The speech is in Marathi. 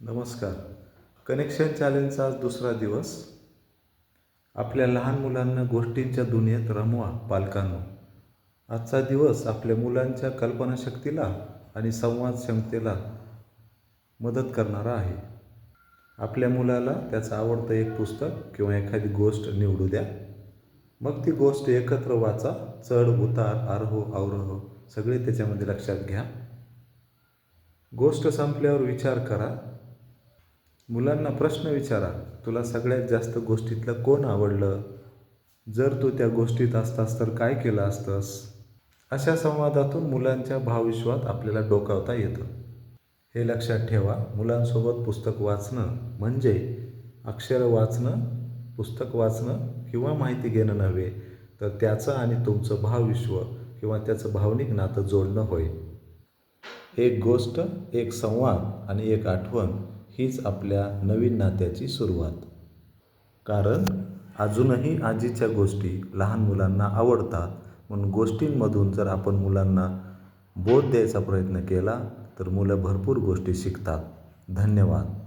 नमस्कार. कनेक्शन चॅलेंजचा आज दुसरा दिवस. आपल्या लहान मुलांना गोष्टींच्या दुनियेत रमवा पालकांनो. आजचा दिवस आपल्या मुलांच्या कल्पनाशक्तीला आणि संवाद क्षमतेला मदत करणारा आहे. आपल्या मुलाला त्याचं आवडतं एक पुस्तक किंवा एखादी गोष्ट निवडू द्या. मग ती गोष्ट एकत्र वाचा. चढ उतार, आरोह अवरोह सगळे त्याच्यामध्ये लक्षात घ्या. गोष्ट संपल्यावर विचार करा. मुलांना प्रश्न विचारा, तुला सगळ्यात जास्त गोष्टीतलं कोण आवडलं? जर तू त्या गोष्टीत असतास तर काय केलं असतंस? अशा संवादातून मुलांच्या भावविश्वात आपल्याला डोकावता येतं. हे लक्षात ठेवा, मुलांसोबत पुस्तक वाचणं म्हणजे अक्षरं वाचणं, पुस्तक वाचणं किंवा माहिती घेणं नव्हे, तर त्याचं आणि तुमचं भावविश्व किंवा त्याचं भावनिक नातं जोडणं होय. एक गोष्ट, एक संवाद आणि एक आठवण हीच आपल्या नवीन नात्याची सुरुवात. कारण अजूनही आजीच्या गोष्टी लहान मुलांना आवडतात. म्हणून गोष्टींमधून जर आपण मुलांना बोध द्यायचा प्रयत्न केला तर मुलं भरपूर गोष्टी शिकतात. धन्यवाद.